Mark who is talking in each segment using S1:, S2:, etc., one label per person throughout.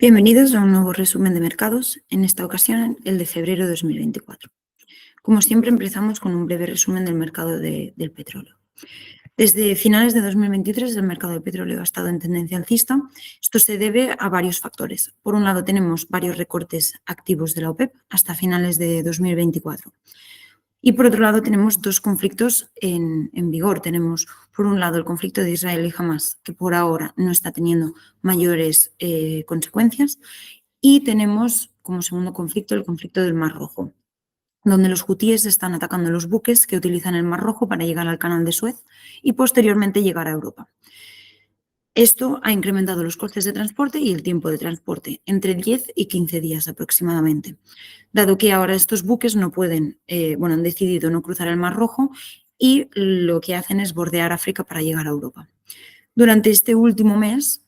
S1: Bienvenidos a un nuevo resumen de mercados, en esta ocasión el de febrero de 2024. Como siempre, empezamos con un breve resumen del mercado del petróleo. Desde finales de 2023, el mercado del petróleo ha estado en tendencia alcista. Esto se debe a varios factores. Por un lado, tenemos varios recortes activos de la OPEP hasta finales de 2024. Y por otro lado, tenemos dos conflictos en vigor. Tenemos, por un lado, el conflicto de Israel y Hamas, que por ahora no está teniendo mayores consecuencias. Y tenemos como segundo conflicto el conflicto del Mar Rojo, donde los hutíes están atacando los buques que utilizan el Mar Rojo para llegar al Canal de Suez y posteriormente llegar a Europa. Esto ha incrementado los costes de transporte y el tiempo de transporte, entre 10 y 15 días aproximadamente, dado que ahora estos buques no pueden, han decidido no cruzar el Mar Rojo y lo que hacen es bordear África para llegar a Europa. Durante este último mes,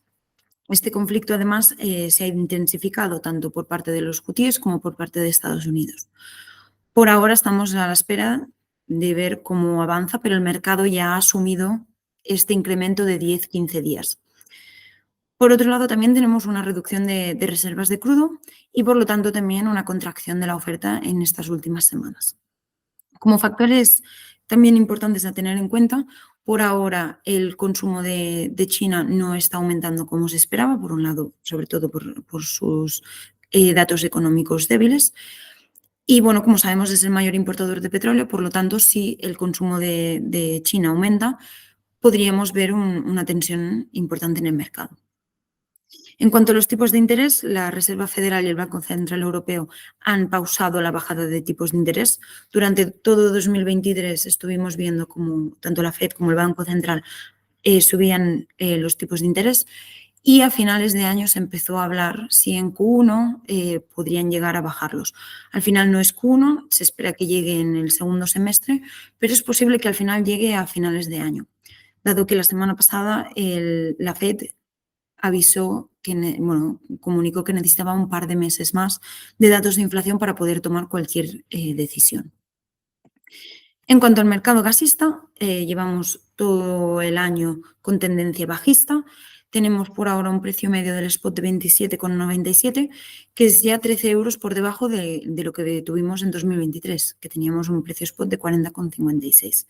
S1: este conflicto además se ha intensificado tanto por parte de los hutíes como por parte de Estados Unidos. Por ahora estamos a la espera de ver cómo avanza, pero el mercado ya ha asumido este incremento de 10-15 días. Por otro lado, también tenemos una reducción de reservas de crudo y, por lo tanto, también una contracción de la oferta en estas últimas semanas. Como factores también importantes a tener en cuenta, por ahora el consumo de China no está aumentando como se esperaba, por un lado, sobre todo por sus datos económicos débiles. Y bueno, como sabemos, es el mayor importador de petróleo, por lo tanto, si el consumo de China aumenta, podríamos ver una tensión importante en el mercado. En cuanto a los tipos de interés, la Reserva Federal y el Banco Central Europeo han pausado la bajada de tipos de interés. Durante todo 2023 estuvimos viendo como tanto la Fed como el Banco Central subían los tipos de interés y a finales de año se empezó a hablar si en Q1 podrían llegar a bajarlos. Al final no es Q1, se espera que llegue en el segundo semestre, pero es posible que al final llegue a finales de año, dado que la semana pasada la Fed comunicó que necesitaba un par de meses más de datos de inflación para poder tomar cualquier decisión. En cuanto al mercado gasista, llevamos todo el año con tendencia bajista. Tenemos por ahora un precio medio del spot de 27,97, que es ya 13 euros por debajo de lo que tuvimos en 2023, que teníamos un precio spot de 40,56.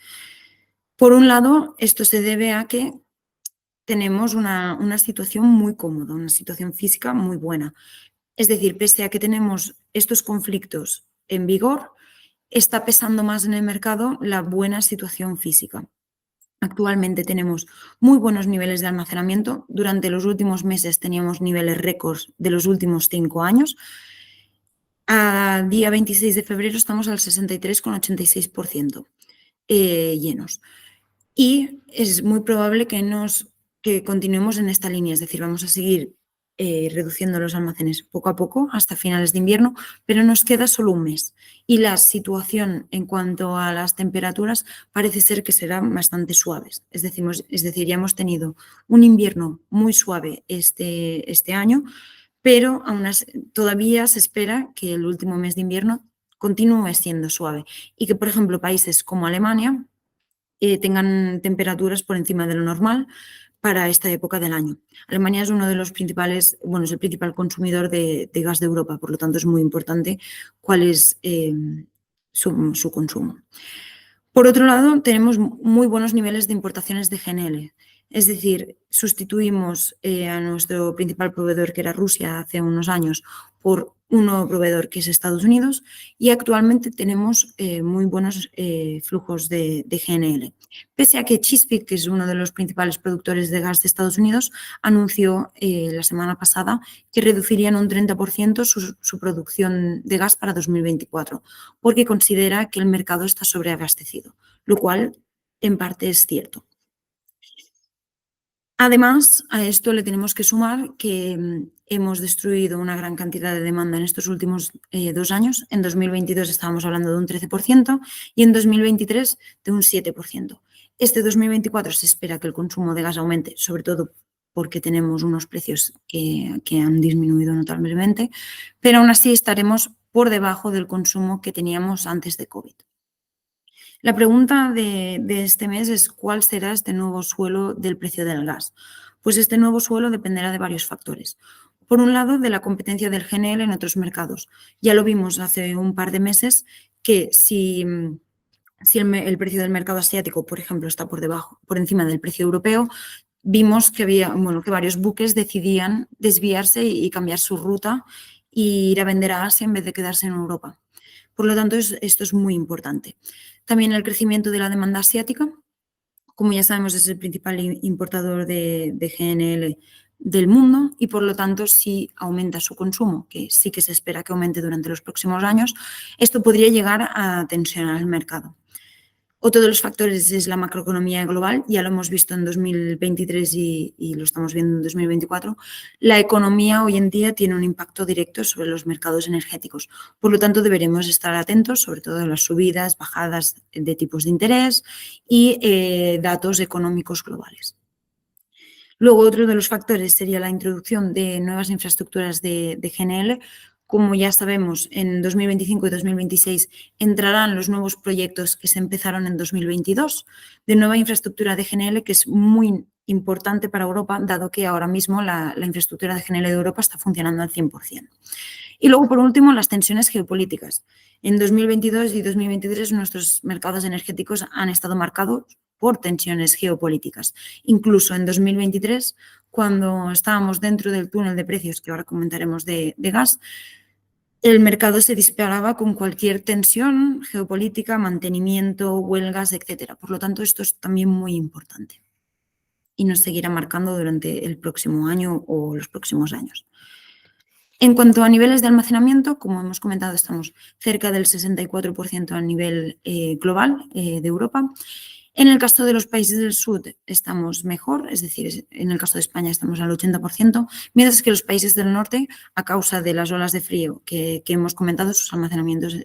S1: Por un lado, esto se debe a que tenemos una situación muy cómoda, una situación física muy buena. Es decir, pese a que tenemos estos conflictos en vigor, está pesando más en el mercado la buena situación física. Actualmente tenemos muy buenos niveles de almacenamiento. Durante los últimos meses teníamos niveles récords de los últimos 5 años. A día 26 de febrero estamos al 63,86% llenos. Y es muy probable que continuemos en esta línea, es decir, vamos a seguir reduciendo los almacenes poco a poco hasta finales de invierno, pero nos queda solo un mes y la situación en cuanto a las temperaturas parece ser que serán bastante suaves. Es decir, ya hemos tenido un invierno muy suave este año, pero aún así, todavía se espera que el último mes de invierno continúe siendo suave y que, por ejemplo, países como Alemania tengan temperaturas por encima de lo normal para esta época del año. Alemania es uno de los principales, es el principal consumidor de gas de Europa, por lo tanto es muy importante cuál es su consumo. Por otro lado, tenemos muy buenos niveles de importaciones de GNL, es decir, sustituimos a nuestro principal proveedor, que era Rusia hace unos años, por un nuevo proveedor que es Estados Unidos y actualmente tenemos muy buenos flujos de GNL. Pese a que Chesapeake, que es uno de los principales productores de gas de Estados Unidos, anunció la semana pasada que reducirían un 30% su producción de gas para 2024, porque considera que el mercado está sobreabastecido, lo cual en parte es cierto. Además, a esto le tenemos que sumar que hemos destruido una gran cantidad de demanda en estos últimos 2 años. En 2022 estábamos hablando de un 13% y en 2023 de un 7%. Este 2024 se espera que el consumo de gas aumente, sobre todo porque tenemos unos precios que han disminuido notablemente, pero aún así estaremos por debajo del consumo que teníamos antes de COVID. La pregunta de este mes es ¿cuál será este nuevo suelo del precio del gas? Pues este nuevo suelo dependerá de varios factores. Por un lado, de la competencia del GNL en otros mercados. Ya lo vimos hace un par de meses que si el precio del mercado asiático, por ejemplo, está por encima del precio europeo, vimos que que varios buques decidían desviarse y cambiar su ruta e ir a vender a Asia en vez de quedarse en Europa. Por lo tanto, esto es muy importante. También el crecimiento de la demanda asiática. Como ya sabemos, es el principal importador de GNL del mundo y, por lo tanto, si aumenta su consumo, que sí que se espera que aumente durante los próximos años, esto podría llegar a tensionar el mercado. Otro de los factores es la macroeconomía global, ya lo hemos visto en 2023 y lo estamos viendo en 2024. La economía hoy en día tiene un impacto directo sobre los mercados energéticos, por lo tanto deberemos estar atentos sobre todo a las subidas, bajadas de tipos de interés y datos económicos globales. Luego, otro de los factores sería la introducción de nuevas infraestructuras de GNL. Como ya sabemos, en 2025 y 2026 entrarán los nuevos proyectos que se empezaron en 2022 de nueva infraestructura de GNL, que es muy importante para Europa, dado que ahora mismo la infraestructura de GNL de Europa está funcionando al 100%. Y luego, por último, las tensiones geopolíticas. En 2022 y 2023 nuestros mercados energéticos han estado marcados por tensiones geopolíticas. Incluso en 2023, cuando estábamos dentro del túnel de precios, que ahora comentaremos de gas, el mercado se disparaba con cualquier tensión geopolítica, mantenimiento, huelgas, etc. Por lo tanto, esto es también muy importante y nos seguirá marcando durante el próximo año o los próximos años. En cuanto a niveles de almacenamiento, como hemos comentado, estamos cerca del 64% a nivel global de Europa. En el caso de los países del sur estamos mejor, es decir, en el caso de España estamos al 80%, mientras que los países del norte, a causa de las olas de frío que hemos comentado, sus almacenamientos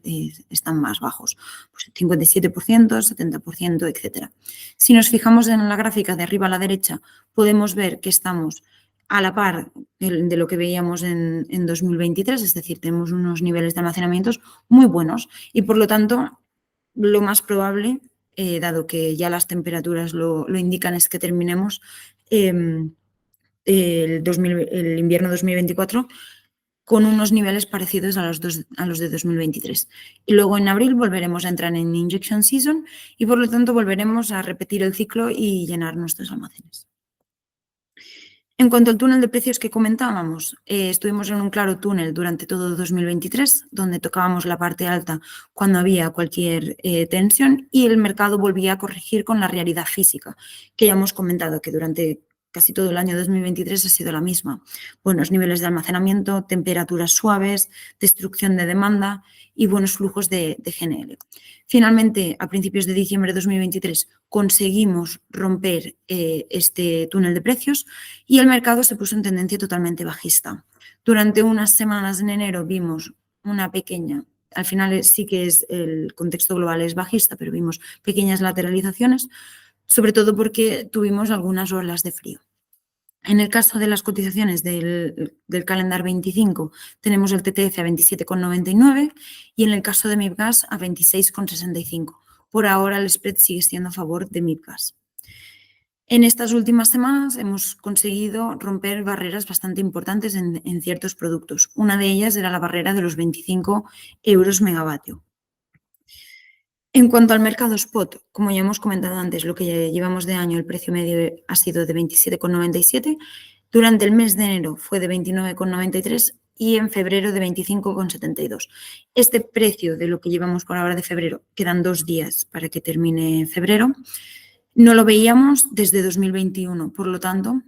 S1: están más bajos, pues 57%, 70%, etc. Si nos fijamos en la gráfica de arriba a la derecha, podemos ver que estamos a la par de lo que veíamos en 2023, es decir, tenemos unos niveles de almacenamientos muy buenos y, por lo tanto, lo más probable, dado que ya las temperaturas lo indican, es que terminemos el invierno 2024 con unos niveles parecidos a los de 2023. Y luego en abril volveremos a entrar en injection season y, por lo tanto, volveremos a repetir el ciclo y llenar nuestros almacenes. En cuanto al túnel de precios que comentábamos, estuvimos en un claro túnel durante todo 2023, donde tocábamos la parte alta cuando había cualquier tensión y el mercado volvía a corregir con la realidad física, que ya hemos comentado que durante casi todo el año 2023 ha sido la misma. Buenos niveles de almacenamiento, temperaturas suaves, destrucción de demanda y buenos flujos de GNL. Finalmente, a principios de diciembre de 2023, conseguimos romper este túnel de precios y el mercado se puso en tendencia totalmente bajista. Durante unas semanas en enero vimos una pequeña, al final sí que es el contexto global es bajista, pero vimos pequeñas lateralizaciones, sobre todo porque tuvimos algunas olas de frío. En el caso de las cotizaciones del calendar 25 tenemos el TTF a 27,99 y en el caso de MIBGAS a 26,65. Por ahora el spread sigue siendo a favor de MIBGAS. En estas últimas semanas hemos conseguido romper barreras bastante importantes en ciertos productos. Una de ellas era la barrera de los 25 euros megavatio. En cuanto al mercado spot, como ya hemos comentado antes, lo que llevamos de año, el precio medio ha sido de 27,97, durante el mes de enero fue de 29,93 y en febrero de 25,72. Este precio de lo que llevamos por ahora de febrero, quedan 2 días para que termine febrero, no lo veíamos desde 2021, por lo tanto,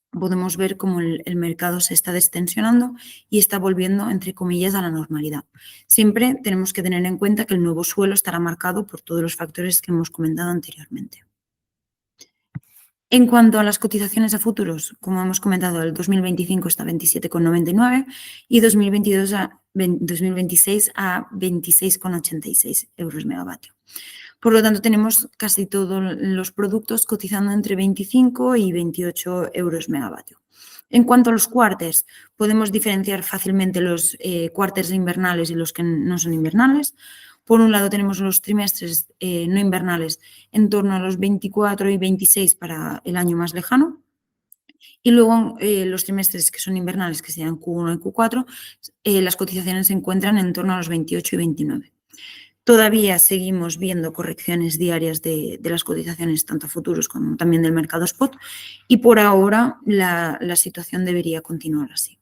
S1: podemos ver cómo el mercado se está destensionando y está volviendo, entre comillas, a la normalidad. Siempre tenemos que tener en cuenta que el nuevo suelo estará marcado por todos los factores que hemos comentado anteriormente. En cuanto a las cotizaciones a futuros, como hemos comentado, el 2025 está a 27,99 y 2026 a 26,86 euros megavatio. Por lo tanto, tenemos casi todos los productos cotizando entre 25 y 28 euros megavatio. En cuanto a los quarters, podemos diferenciar fácilmente los quarters invernales y los que no son invernales. Por un lado, tenemos los trimestres no invernales en torno a los 24 y 26 para el año más lejano. Y luego los trimestres que son invernales, que serían Q1 y Q4, las cotizaciones se encuentran en torno a los 28 y 29. Todavía seguimos viendo correcciones diarias de las cotizaciones, tanto a futuros como también del mercado spot, y por ahora la situación debería continuar así.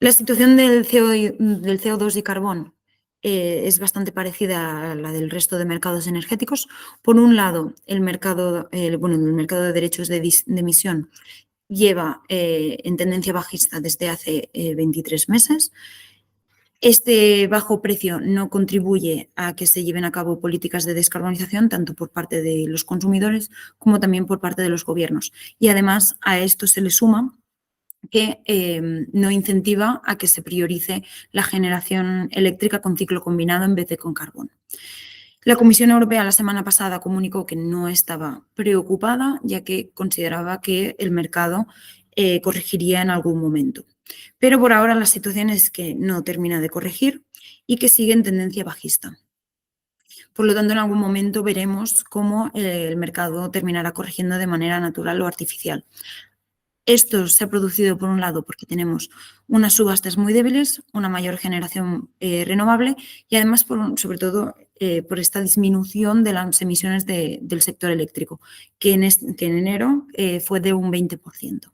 S1: La situación del CO2 y carbón es bastante parecida a la del resto de mercados energéticos. Por un lado, el mercado de derechos de emisión lleva en tendencia bajista desde hace 23 meses. Este bajo precio no contribuye a que se lleven a cabo políticas de descarbonización, tanto por parte de los consumidores como también por parte de los gobiernos. Y además a esto se le suma que no incentiva a que se priorice la generación eléctrica con ciclo combinado en vez de con carbón. La Comisión Europea la semana pasada comunicó que no estaba preocupada, ya que consideraba que el mercado corregiría en algún momento. Pero por ahora la situación es que no termina de corregir y que sigue en tendencia bajista. Por lo tanto, en algún momento veremos cómo el mercado terminará corrigiendo de manera natural o artificial. Esto se ha producido, por un lado, porque tenemos unas subastas muy débiles, una mayor generación renovable y además, sobre todo, por esta disminución de las emisiones del sector eléctrico, que en enero fue de un 20%.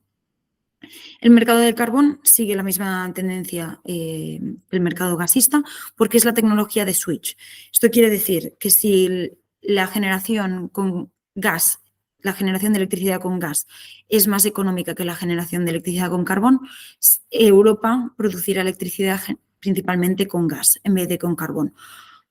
S1: El mercado del carbón sigue la misma tendencia el mercado gasista porque es la tecnología de switch. Esto quiere decir que si la generación con gas, la generación de electricidad con gas es más económica que la generación de electricidad con carbón, Europa producirá electricidad principalmente con gas en vez de con carbón.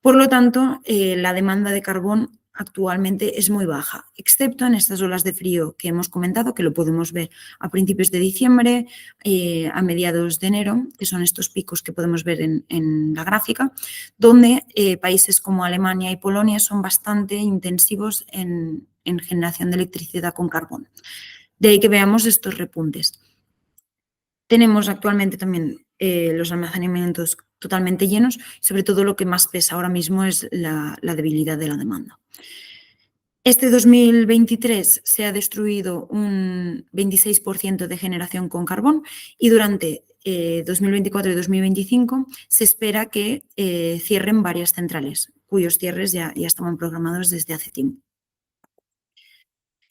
S1: Por lo tanto, la demanda de carbón actualmente es muy baja, excepto en estas olas de frío que hemos comentado, que lo podemos ver a principios de diciembre, a mediados de enero, que son estos picos que podemos ver en la gráfica, donde países como Alemania y Polonia son bastante intensivos en generación de electricidad con carbón. De ahí que veamos estos repuntes. Tenemos actualmente también los almacenamientos totalmente llenos, sobre todo lo que más pesa ahora mismo es la debilidad de la demanda. Este 2023 se ha destruido un 26% de generación con carbón y durante 2024 y 2025 se espera que cierren varias centrales, cuyos cierres ya estaban programados desde hace tiempo.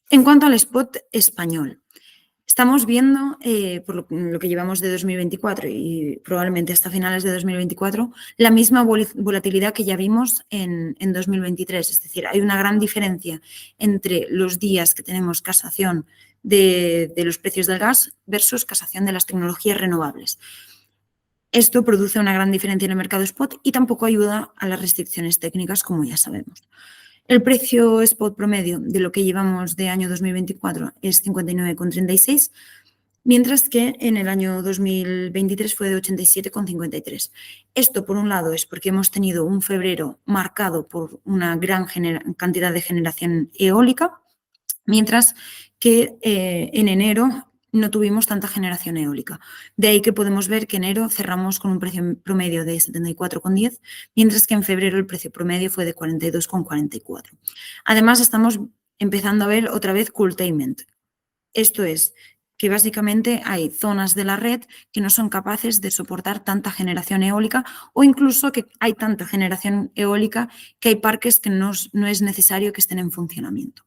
S1: En cuanto al spot español, estamos viendo, por lo que llevamos de 2024 y probablemente hasta finales de 2024, la misma volatilidad que ya vimos en 2023. Es decir, hay una gran diferencia entre los días que tenemos casación de los precios del gas versus casación de las tecnologías renovables. Esto produce una gran diferencia en el mercado spot y tampoco ayuda a las restricciones técnicas, como ya sabemos. El precio spot promedio de lo que llevamos de año 2024 es 59,36, mientras que en el año 2023 fue de 87,53. Esto, por un lado, es porque hemos tenido un febrero marcado por una gran cantidad de generación eólica, mientras que en enero no tuvimos tanta generación eólica. De ahí que podemos ver que enero cerramos con un precio promedio de 74,10, mientras que en febrero el precio promedio fue de 42,44. Además, estamos empezando a ver otra vez curtailment. Esto es que básicamente hay zonas de la red que no son capaces de soportar tanta generación eólica o incluso que hay tanta generación eólica que hay parques que no es necesario que estén en funcionamiento.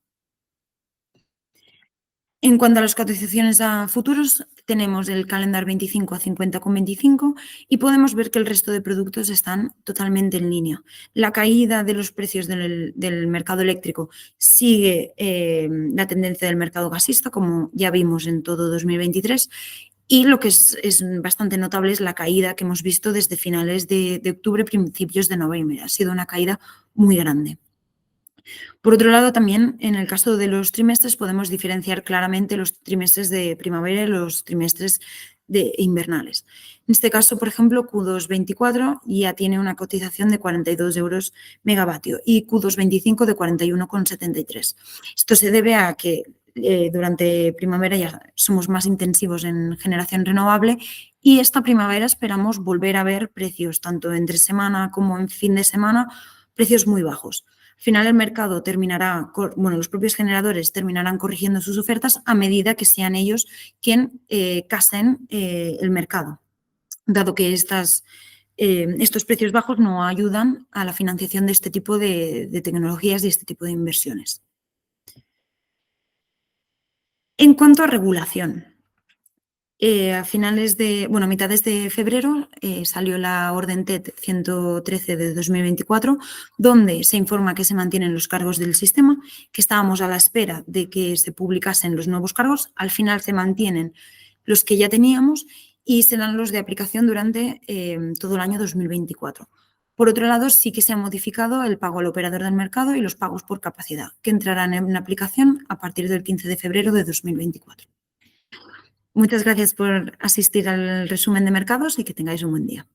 S1: En cuanto a las cotizaciones a futuros, tenemos el calendar 25 a 50,25 y podemos ver que el resto de productos están totalmente en línea. La caída de los precios del mercado eléctrico sigue la tendencia del mercado gasista, como ya vimos en todo 2023, y lo que es bastante notable es la caída que hemos visto desde finales de octubre, principios de noviembre. Ha sido una caída muy grande. Por otro lado, también en el caso de los trimestres podemos diferenciar claramente los trimestres de primavera y los trimestres invernales. En este caso, por ejemplo, Q2-24 ya tiene una cotización de 42 euros megavatio y Q2-25 de 41,73. Esto se debe a que durante primavera ya somos más intensivos en generación renovable y esta primavera esperamos volver a ver precios tanto entre semana como en fin de semana, precios muy bajos. Al final el mercado terminará, los propios generadores terminarán corrigiendo sus ofertas a medida que sean ellos quien casen el mercado, dado que estos precios bajos no ayudan a la financiación de este tipo de tecnologías y este tipo de inversiones. En cuanto a regulación, a mitades de febrero salió la orden TED 113 de 2024, donde se informa que se mantienen los cargos del sistema, que estábamos a la espera de que se publicasen los nuevos cargos. Al final se mantienen los que ya teníamos y serán los de aplicación durante todo el año 2024. Por otro lado, sí que se ha modificado el pago al operador del mercado y los pagos por capacidad, que entrarán en aplicación a partir del 15 de febrero de 2024. Muchas gracias por asistir al resumen de mercados y que tengáis un buen día.